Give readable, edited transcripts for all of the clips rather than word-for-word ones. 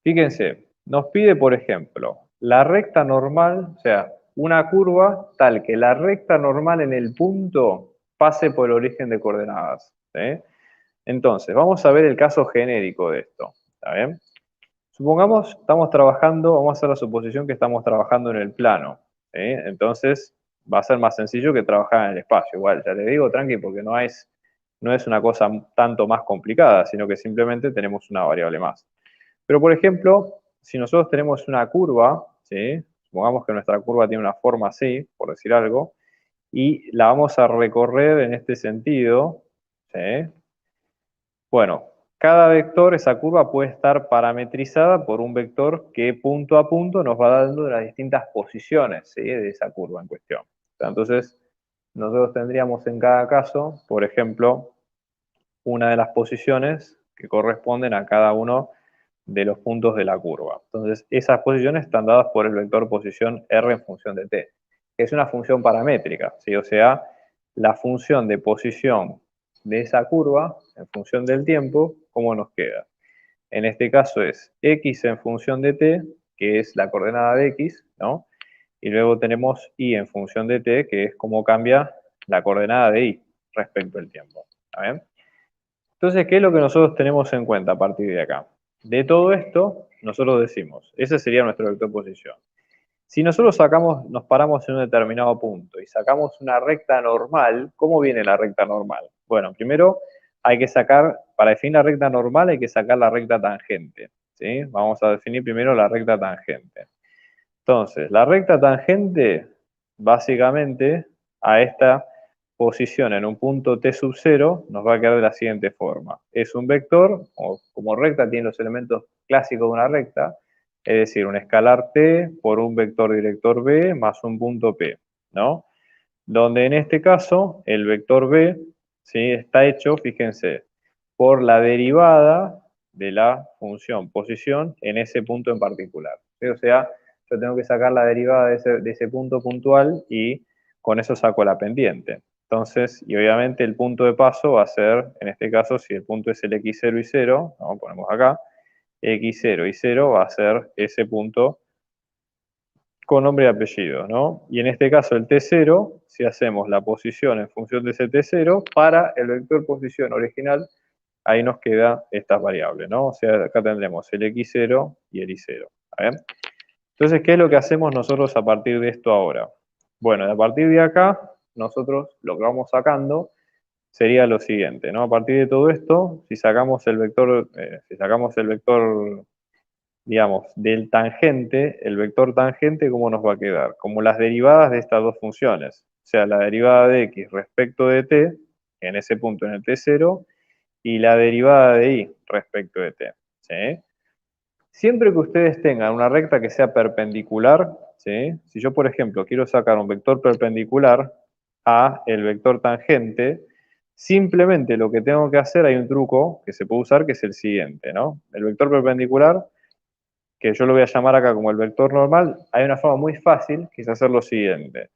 Fíjense, nos pide, por ejemplo, la recta normal, o sea, una curva tal que la recta normal en el punto pase por el origen de coordenadas. ¿Sí? Entonces, vamos a ver el caso genérico de esto. ¿Está bien? Supongamos, estamos trabajando, vamos a hacer la suposición que estamos trabajando en el plano. ¿Sí? Entonces, va a ser más sencillo que trabajar en el espacio. Igual, ya le digo, tranqui, porque no es una cosa tanto más complicada, sino que simplemente tenemos una variable más. Pero, por ejemplo, si nosotros tenemos una curva, ¿sí? Supongamos que nuestra curva tiene una forma así, por decir algo, y la vamos a recorrer en este sentido, ¿sí? Bueno, cada vector, esa curva puede estar parametrizada por un vector que punto a punto nos va dando las distintas posiciones, ¿sí? De esa curva en cuestión. Entonces, nosotros tendríamos en cada caso, por ejemplo, una de las posiciones que corresponden a cada uno de los puntos de la curva. Entonces, esas posiciones están dadas por el vector posición R en función de t, que es una función paramétrica, ¿sí? O sea, la función de posición de esa curva en función del tiempo, ¿cómo nos queda? En este caso es x en función de t, que es la coordenada de x, ¿no? Y luego tenemos y en función de t, que es cómo cambia la coordenada de y respecto al tiempo. ¿Está bien? Entonces, ¿qué es lo que nosotros tenemos en cuenta a partir de acá? De todo esto, nosotros decimos, ese sería nuestro vector posición. Si nosotros nos paramos en un determinado punto y sacamos una recta normal, ¿cómo viene la recta normal? Bueno, primero hay que sacar, para definir la recta normal hay que sacar la recta tangente, ¿sí? Vamos a definir primero la recta tangente. Entonces, la recta tangente, básicamente, a esta posición en un punto t sub 0, nos va a quedar de la siguiente forma. Es un vector, o como recta tiene los elementos clásicos de una recta, es decir, un escalar t por un vector director b más un punto p, ¿no? Donde en este caso, el vector b, ¿sí? Está hecho, fíjense, por la derivada de la función posición en ese punto en particular. ¿Sí? O sea, yo tengo que sacar la derivada de ese punto puntual y con eso saco la pendiente. Entonces, y obviamente el punto de paso va a ser, en este caso, si el punto es el x0 y 0, ¿no? Ponemos acá, x0 y 0 va a ser ese punto con nombre y apellido, ¿no? Y en este caso el t0, si hacemos la posición en función de ese t0, para el vector posición original, ahí nos queda estas variables, ¿no? O sea, acá tendremos el x0 y el y0. Entonces, ¿qué es lo que hacemos nosotros a partir de esto ahora? Bueno, a partir de acá, nosotros lo que vamos sacando sería lo siguiente, ¿no? A partir de todo esto, si sacamos el vector, digamos, del tangente, el vector tangente, ¿cómo nos va a quedar? Como las derivadas de estas dos funciones. O sea, la derivada de x respecto de t, en ese punto en el t0, y la derivada de y respecto de t. ¿Sí? Siempre que ustedes tengan una recta que sea perpendicular, ¿sí? Si yo, por ejemplo, quiero sacar un vector perpendicular a el vector tangente, simplemente lo que tengo que hacer, hay un truco que se puede usar, que es el siguiente, ¿no? El vector perpendicular, que yo lo voy a llamar acá como el vector normal, hay una forma muy fácil, que es hacer lo siguiente.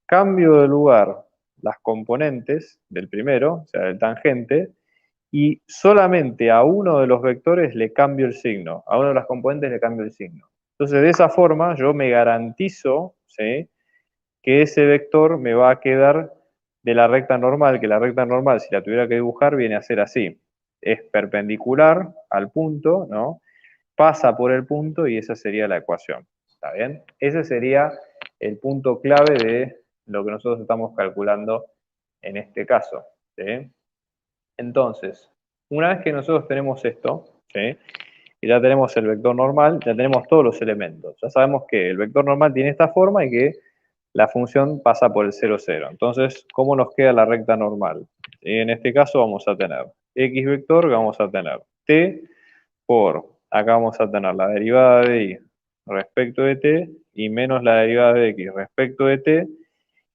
Cambio de lugar las componentes del primero, o sea, del tangente, y solamente a uno de los vectores le cambio el signo, a uno de las componentes le cambio el signo. Entonces, de esa forma, yo me garantizo, ¿sí?, que ese vector me va a quedar de la recta normal, que la recta normal, si la tuviera que dibujar, viene a ser así. Es perpendicular al punto, ¿no? Pasa por el punto y esa sería la ecuación. ¿Está bien? Ese sería el punto clave de lo que nosotros estamos calculando en este caso. ¿Sí? Entonces, una vez que nosotros tenemos esto, ¿sí?, y ya tenemos el vector normal, ya tenemos todos los elementos. Ya sabemos que el vector normal tiene esta forma y que la función pasa por el 0, 0. Entonces, ¿cómo nos queda la recta normal? ¿Sí? En este caso vamos a tener x vector, que vamos a tener t por, acá vamos a tener la derivada de y respecto de t, y menos la derivada de x respecto de t,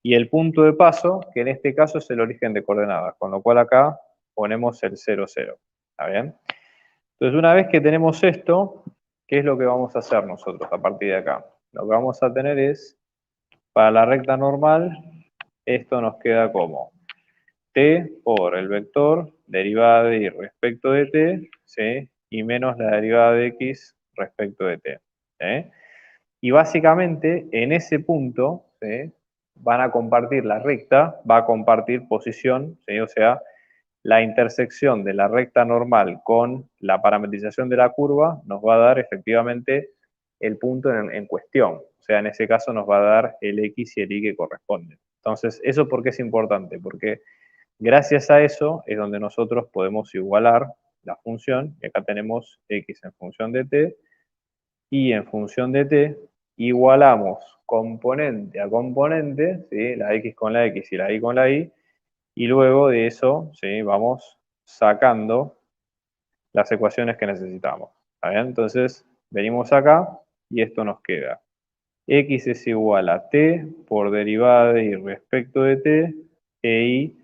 y el punto de paso, que en este caso es el origen de coordenadas, con lo cual acá ponemos el 0, 0. ¿Está bien? Entonces, una vez que tenemos esto, ¿qué es lo que vamos a hacer nosotros a partir de acá? Lo que vamos a tener es, para la recta normal, esto nos queda como t por el vector derivada de y respecto de t, ¿sí?, y menos la derivada de x respecto de t. Y básicamente en ese punto van a compartir la recta, va a compartir posición, o sea, la intersección de la recta normal con la parametrización de la curva nos va a dar efectivamente el punto en cuestión. O sea, en ese caso nos va a dar el x y el y que corresponden. Entonces, ¿eso por qué es importante? Porque gracias a eso es donde nosotros podemos igualar la función, y acá tenemos x en función de t, y en función de t, igualamos componente a componente, ¿sí? La x con la x y la y con la y, y luego de eso, ¿sí? Vamos sacando las ecuaciones que necesitamos. ¿Está bien? Entonces, venimos acá y esto nos queda. X es igual a t por derivada de y respecto de t, e y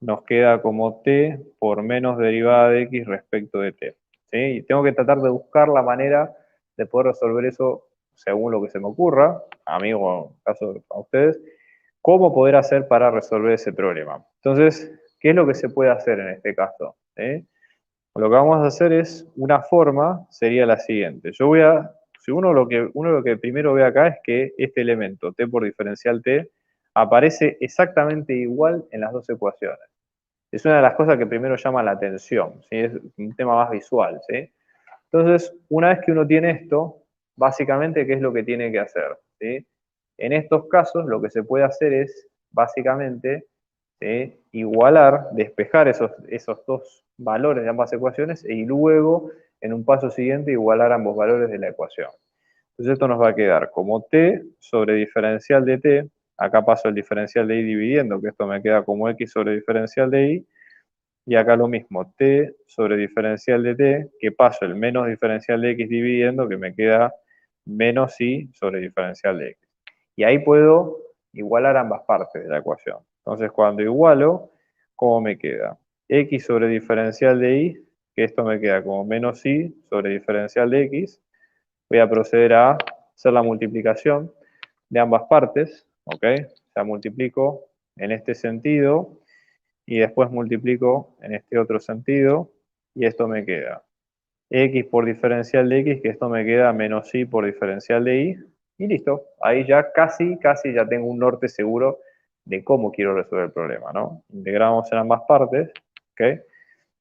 nos queda como t por menos derivada de x respecto de t. ¿Sí? Y tengo que tratar de buscar la manera de poder resolver eso según lo que se me ocurra, a mí o en caso a ustedes, cómo poder hacer para resolver ese problema. Entonces, ¿qué es lo que se puede hacer en este caso? Lo que vamos a hacer es, una forma sería la siguiente. Yo voy a, si uno lo que primero ve acá es que este elemento, t por diferencial t, aparece exactamente igual en las dos ecuaciones. Es una de las cosas que primero llama la atención, ¿sí? Es un tema más visual, ¿sí? Entonces, una vez que uno tiene esto, básicamente, ¿qué es lo que tiene que hacer? ¿Sí? En estos casos, lo que se puede hacer es, básicamente, igualar, despejar esos dos valores de ambas ecuaciones y luego, en un paso siguiente, igualar ambos valores de la ecuación. Entonces esto nos va a quedar como t sobre diferencial de t, acá paso el diferencial de y dividiendo, que esto me queda como x sobre diferencial de y acá lo mismo, t sobre diferencial de t, que paso el menos diferencial de x dividiendo, que me queda menos y sobre diferencial de x. Y ahí puedo igualar ambas partes de la ecuación. Entonces, cuando igualo, ¿cómo me queda? X sobre diferencial de y, que esto me queda como menos y sobre diferencial de x. Voy a proceder a hacer la multiplicación de ambas partes, ¿ok? O sea, multiplico en este sentido y después multiplico en este otro sentido y esto me queda x por diferencial de x, que esto me queda menos y por diferencial de y listo. Ahí ya casi ya tengo un norte seguro de cómo quiero resolver el problema, ¿no? Integramos en ambas partes, ¿ok?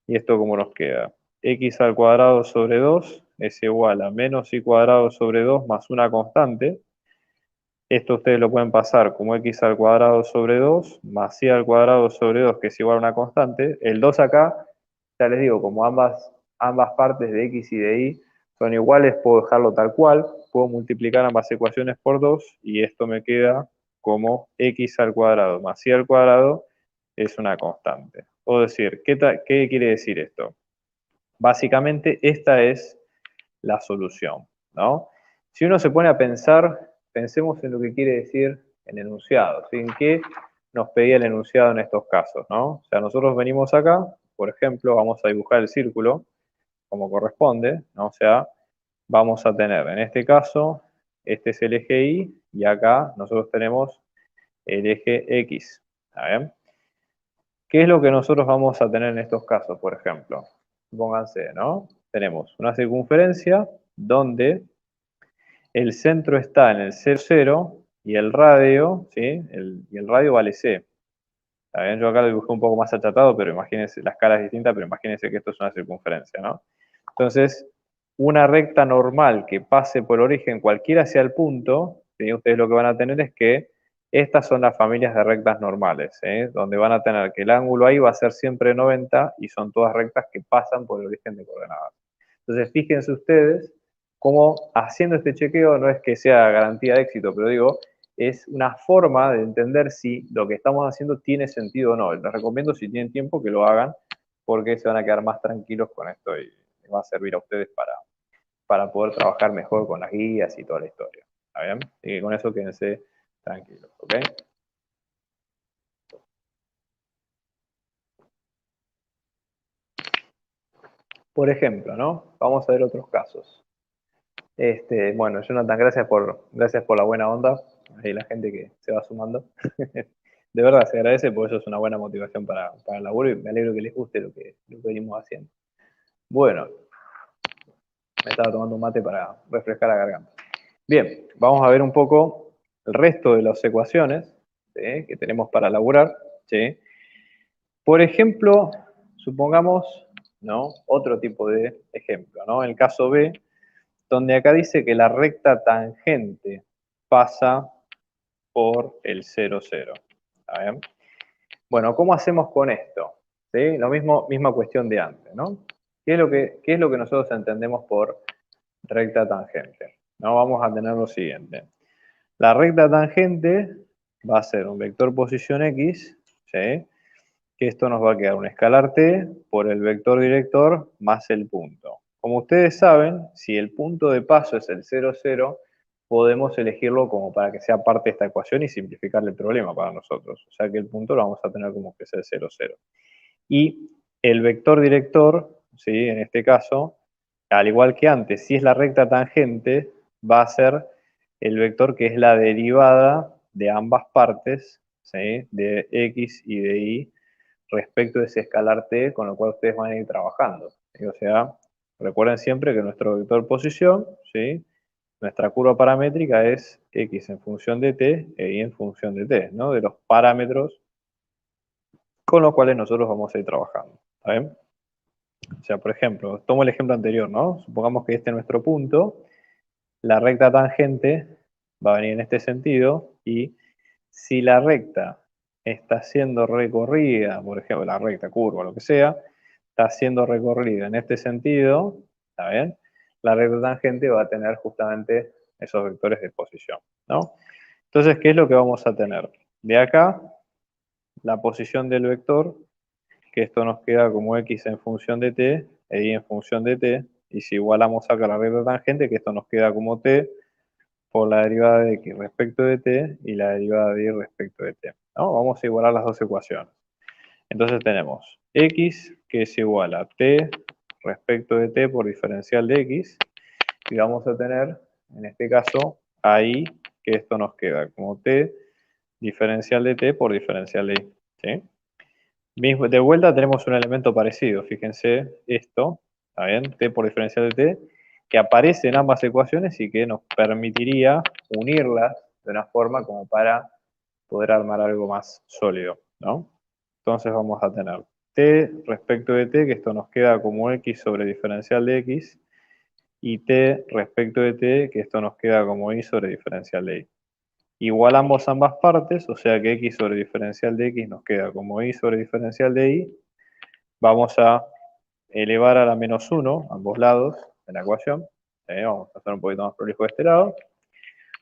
Y esto cómo nos queda. X al cuadrado sobre 2 es igual a menos y cuadrado sobre 2 más una constante. Esto ustedes lo pueden pasar como x al cuadrado sobre 2 más y al cuadrado sobre 2, que es igual a una constante. El 2 acá, ya les digo, como ambas partes de x y de y son iguales, puedo dejarlo tal cual. Puedo multiplicar ambas ecuaciones por 2 y esto me queda como x al cuadrado más y al cuadrado es una constante. O decir, ¿qué quiere decir esto? Básicamente, esta es la solución, ¿no? Si uno se pone a pensar, pensemos en lo que quiere decir el enunciado, ¿sí? ¿En qué nos pedía el enunciado en estos casos, ¿no? O sea, nosotros venimos acá, por ejemplo, vamos a dibujar el círculo como corresponde, ¿no? O sea, vamos a tener, en este caso, este es el eje y acá nosotros tenemos el eje X, ¿está bien? ¿Qué es lo que nosotros vamos a tener en estos casos, por ejemplo? Pónganse, ¿no? Tenemos una circunferencia donde el centro está en el 0, 0 y el radio, ¿sí? Y el radio vale c. ¿Está bien? Yo acá lo dibujé un poco más achatado, pero imagínense, la escala es distinta, pero imagínense que esto es una circunferencia, ¿no? Entonces, una recta normal que pase por origen cualquiera sea el punto, ¿sí? Ustedes lo que van a tener es que estas son las familias de rectas normales, donde van a tener que el ángulo ahí va a ser siempre 90 y son todas rectas que pasan por el origen de coordenadas. Entonces, fíjense ustedes cómo haciendo este chequeo no es que sea garantía de éxito, pero digo, es una forma de entender si lo que estamos haciendo tiene sentido o no. Les recomiendo, si tienen tiempo, que lo hagan, porque se van a quedar más tranquilos con esto y les va a servir a ustedes para poder trabajar mejor con las guías y toda la historia. ¿Está bien? Así que con eso quédense tranquilos, ¿ok? Por ejemplo, ¿no? Vamos a ver otros casos. Bueno, Jonathan, gracias por la buena onda y la gente que se va sumando. De verdad, se agradece porque eso es una buena motivación para el laburo y me alegro que les guste lo que venimos haciendo. Bueno, Me estaba tomando un mate para refrescar la garganta. Bien, vamos a ver un poco el resto de las ecuaciones, ¿sí?, que tenemos para elaborar, ¿sí? Por ejemplo, supongamos, ¿no?, otro tipo de ejemplo, ¿no? El caso B, donde acá dice que la recta tangente pasa por el 0, 0. ¿Está bien? Bueno, ¿cómo hacemos con esto? ¿Sí? Lo mismo, misma cuestión de antes, ¿no? ¿Qué es lo que nosotros entendemos por recta tangente? ¿No? Vamos a tener lo siguiente. La recta tangente va a ser un vector posición X, ¿sí?, que esto nos va a quedar un escalar t por el vector director más el punto. Como ustedes saben, si el punto de paso es el 0, 0, podemos elegirlo como para que sea parte de esta ecuación y simplificarle el problema para nosotros. O sea que el punto lo vamos a tener como que es el 0, 0. Y el vector director, ¿sí?, en este caso, al igual que antes, si es la recta tangente, va a ser el vector que es la derivada de ambas partes, ¿sí?, de x y de y, respecto de ese escalar t con lo cual ustedes van a ir trabajando, ¿sí? O sea, recuerden siempre que nuestro vector posición, ¿sí?, nuestra curva paramétrica es x en función de t e y en función de t, ¿no?, de los parámetros con los cuales nosotros vamos a ir trabajando. ¿Está bien? O sea, por ejemplo, tomo el ejemplo anterior, ¿no? Supongamos que este es nuestro punto, la recta tangente va a venir en este sentido y si la recta está siendo recorrida, por ejemplo, la recta, curva, lo que sea, está siendo recorrida en este sentido, ¿está bien? La recta tangente va a tener justamente esos vectores de posición, ¿no? Entonces, ¿qué es lo que vamos a tener? De acá, la posición del vector, que esto nos queda como x en función de t e y en función de t, y si igualamos acá la recta tangente, que esto nos queda como t por la derivada de x respecto de t y la derivada de y respecto de t, ¿no? Vamos a igualar las dos ecuaciones. Entonces tenemos x, que es igual a t respecto de t por diferencial de x, y vamos a tener, en este caso, a y, que esto nos queda como t diferencial de t por diferencial de y, ¿sí? De vuelta tenemos un elemento parecido, fíjense esto, ¿está bien? T por diferencial de t, que aparece en ambas ecuaciones y que nos permitiría unirlas de una forma como para poder armar algo más sólido, ¿no? Entonces vamos a tener t respecto de t, que esto nos queda como x sobre diferencial de x, y t respecto de t, que esto nos queda como y sobre diferencial de y. Igualamos ambas partes, o sea que x sobre diferencial de x nos queda como y sobre diferencial de y. Vamos a elevar a la menos 1 ambos lados de la ecuación. Vamos a hacer un poquito más prolijo de este lado.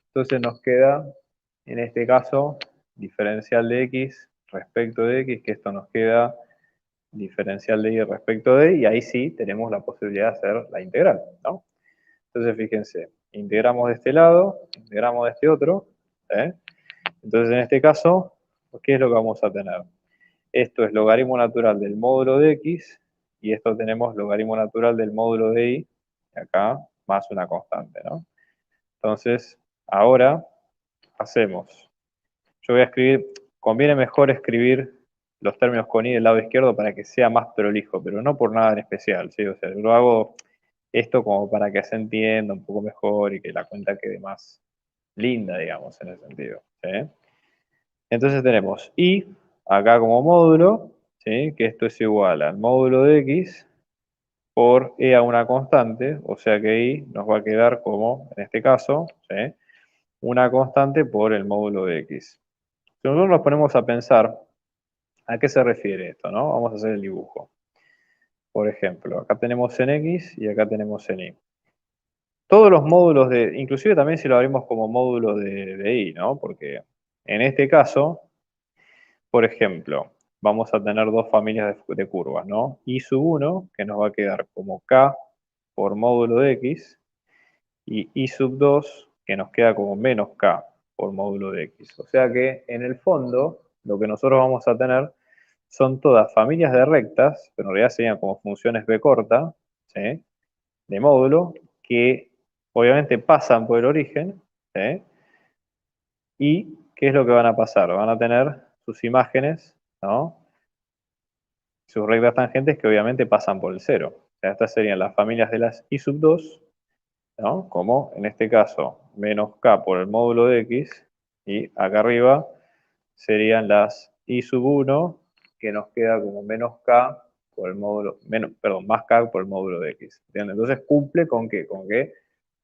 Entonces nos queda, en este caso, diferencial de x respecto de x, que esto nos queda diferencial de y respecto de y ahí sí tenemos la posibilidad de hacer la integral, ¿no? Entonces fíjense, integramos de este lado, integramos de este otro, ¿eh? Entonces en este caso, ¿qué es lo que vamos a tener? Esto es logaritmo natural del módulo de x, y esto tenemos logaritmo natural del módulo de y, y acá más una constante, ¿no? Entonces, ahora hacemos, yo voy a escribir, conviene mejor escribir los términos con y del lado izquierdo para que sea más prolijo, pero no por nada en especial, ¿sí? O sea, yo lo hago esto como para que se entienda un poco mejor y que la cuenta quede más linda, digamos, en ese sentido, ¿sí? Entonces tenemos y acá como módulo, ¿sí?, que esto es igual al módulo de x por e a una constante, o sea que y nos va a quedar como, en este caso, ¿sí?, una constante por el módulo de x. Si nosotros nos ponemos a pensar, ¿a qué se refiere esto, no? Vamos a hacer el dibujo. Por ejemplo, acá tenemos en x y acá tenemos en y. Todos los módulos de, inclusive también si lo abrimos como módulo de y, ¿no? Porque en este caso, por ejemplo, vamos a tener dos familias de curvas, ¿no? Y sub 1, que nos va a quedar como k por módulo de x, y y sub 2, que nos queda como menos k por módulo de x. O sea que, en el fondo, lo que nosotros vamos a tener son todas familias de rectas, pero en realidad serían como funciones b corta, ¿sí?, de módulo, que obviamente pasan por el origen, ¿sí? ¿Y qué es lo que van a pasar? Van a tener sus imágenes, ¿no?, sus rectas tangentes que obviamente pasan por el cero. O sea, estas serían las familias de las y sub 2 ¿no? Como en este caso, menos k por el módulo de x, y acá arriba serían las i sub 1, que nos queda como menos k por el módulo, perdón, más k por el módulo de x. ¿Entiendes? Entonces cumple con qué? Con que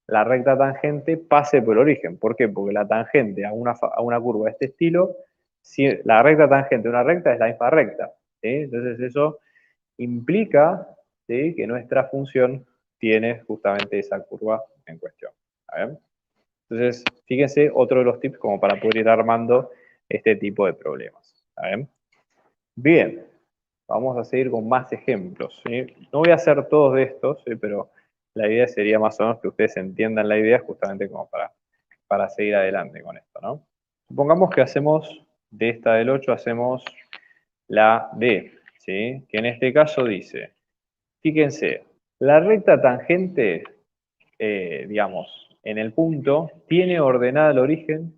la recta tangente pase por el origen. ¿Por qué? Porque la tangente a una curva de este estilo, si la recta tangente de una recta es la misma recta. ¿Sí? Entonces eso implica, ¿sí?, que nuestra función tiene justamente esa curva en cuestión. ¿Vale? Entonces, fíjense, otro de los tips como para poder ir armando este tipo de problemas. ¿Vale? Bien, vamos a seguir con más ejemplos. ¿Sí? No voy a hacer todos de estos, ¿sí?, pero la idea sería más o menos que ustedes entiendan la idea justamente como para seguir adelante con esto, ¿no? Supongamos que hacemos de esta del 8, hacemos la D, ¿sí? Que en este caso dice, fíjense, la recta tangente, digamos, en el punto, tiene ordenada el origen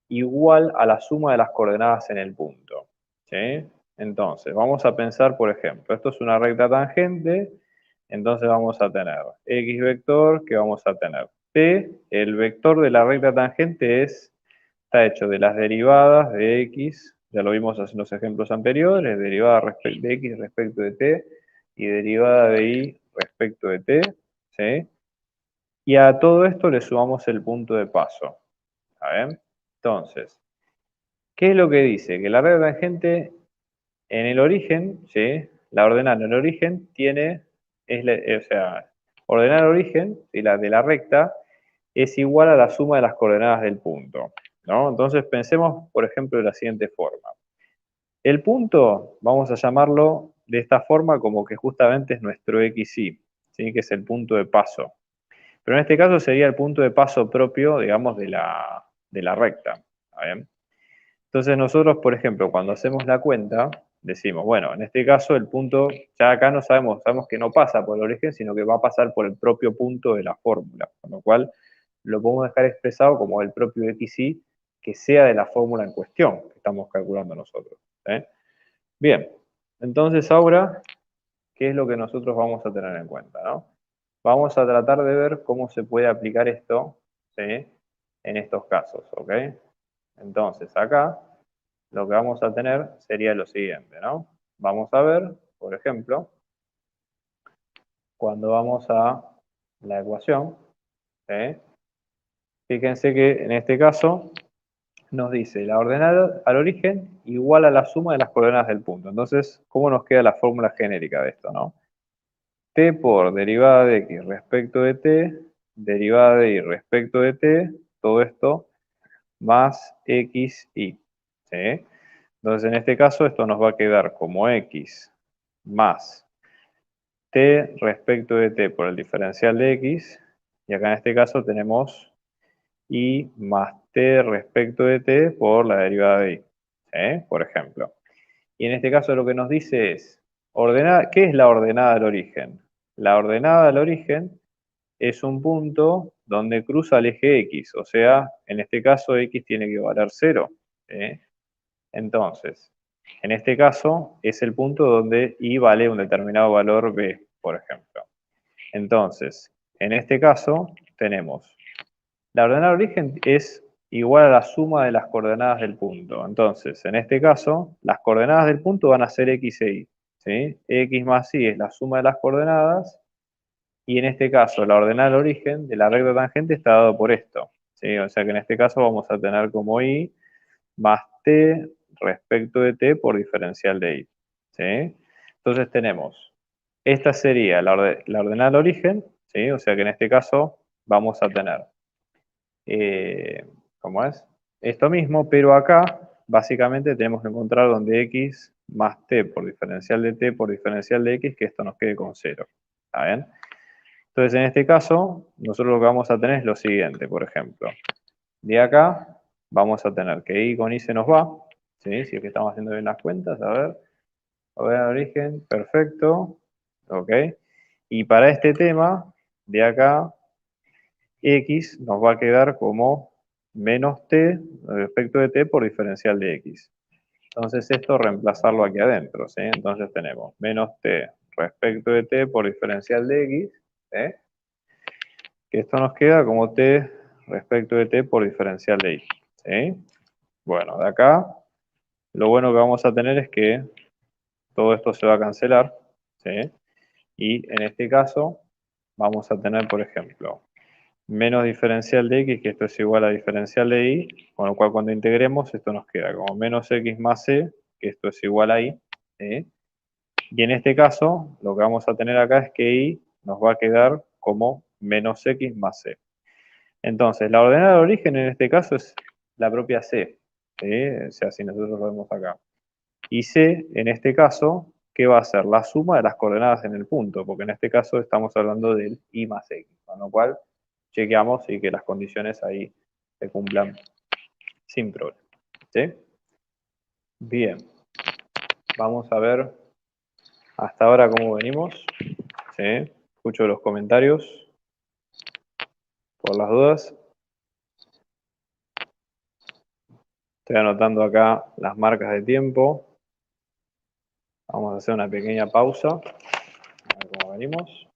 igual a la suma de las coordenadas en el punto, ¿sí? Entonces, vamos a pensar, por ejemplo, esto es una recta tangente, entonces vamos a tener x vector, que vamos a tener t, el vector de la recta tangente está hecho de las derivadas de x, ya lo vimos en los ejemplos anteriores, derivada de x respecto de t y derivada de y respecto de t, ¿sí? Y a todo esto le sumamos el punto de paso, ¿saben? Entonces, ¿qué es lo que dice? Que la recta tangente en el origen, ¿sí?, la ordenada en el origen tiene, o sea, ordenada el origen y la de la recta es igual a la suma de las coordenadas del punto, ¿no? Entonces pensemos, por ejemplo, de la siguiente forma. El punto, vamos a llamarlo de esta forma como que justamente es nuestro XY, ¿sí?, que es el punto de paso. Pero en este caso sería el punto de paso propio, digamos, de la recta. ¿Está bien? Entonces nosotros, por ejemplo, cuando hacemos la cuenta, decimos, bueno, en este caso el punto, ya acá no sabemos que no pasa por el origen, sino que va a pasar por el propio punto de la fórmula, con lo cual lo podemos dejar expresado como el propio XY que sea de la fórmula en cuestión que estamos calculando nosotros. ¿Sí? Bien, entonces ahora, ¿qué es lo que nosotros vamos a tener en cuenta? ¿No? Vamos a tratar de ver cómo se puede aplicar esto, ¿sí?, en estos casos, ¿ok? Entonces acá lo que vamos a tener sería lo siguiente, ¿no? Vamos a ver, por ejemplo, cuando vamos a la ecuación, ¿sí?, fíjense que en este caso nos dice la ordenada al origen igual a la suma de las coordenadas del punto. Entonces, ¿cómo nos queda la fórmula genérica de esto, no? T por derivada de x respecto de t, derivada de y respecto de t, todo esto más xy, ¿sí? Entonces, en este caso, esto nos va a quedar como x más t respecto de t por el diferencial de x, y acá en este caso tenemos y más t respecto de t por la derivada de y, ¿sí?, por ejemplo. Y en este caso lo que nos dice es, ¿qué es la ordenada del origen? La ordenada del origen es un punto donde cruza el eje x, o sea, en este caso x tiene que valer 0. ¿Sí? Entonces, en este caso es el punto donde y vale un determinado valor b, por ejemplo. Entonces, en este caso tenemos, la ordenada de origen es igual a la suma de las coordenadas del punto. Entonces, en este caso, las coordenadas del punto van a ser x e y, ¿sí? X más y es la suma de las coordenadas, y en este caso, la ordenada del origen de la recta tangente está dado por esto, ¿sí? O sea que en este caso vamos a tener como y más t respecto de t por diferencial de y, ¿sí? Entonces tenemos, esta sería la ordenada del origen, ¿sí? O sea que en este caso vamos a tener, ¿cómo es? Esto mismo, pero acá básicamente tenemos que encontrar donde x más t por diferencial de t por diferencial de x, que esto nos quede con 0. ¿Está bien? Entonces, en este caso, nosotros lo que vamos a tener es lo siguiente, por ejemplo. De acá vamos a tener que y con y se nos va, ¿sí? Si es que estamos haciendo bien las cuentas, a ver el origen, perfecto, ok. Y para este tema, de acá, x nos va a quedar como menos t respecto de t por diferencial de x. Entonces esto reemplazarlo aquí adentro, ¿sí? Entonces tenemos menos t respecto de t por diferencial de x, ¿sí? que esto nos queda como t respecto de t por diferencial de i. ¿Sí? Bueno, de acá, lo bueno que vamos a tener es que todo esto se va a cancelar. ¿Sí? Y en este caso, vamos a tener, por ejemplo, menos diferencial de x, que esto es igual a diferencial de y, con lo cual cuando integremos esto nos queda como menos x más c, que esto es igual a y. ¿Sí? Y en este caso, lo que vamos a tener acá es que y nos va a quedar como menos x más c. Entonces, la ordenada de origen en este caso es la propia c. ¿Sí? O sea, si nosotros lo vemos acá. Y c, en este caso, ¿qué va a ser? La suma de las coordenadas en el punto, porque en este caso estamos hablando del y más x, con lo cual chequeamos y que las condiciones ahí se cumplan sin problema. ¿Sí? Bien, vamos a ver hasta ahora cómo venimos. ¿Sí? Escucho los comentarios por las dudas. Estoy anotando acá las marcas de tiempo. Vamos a hacer una pequeña pausa. A ver cómo venimos.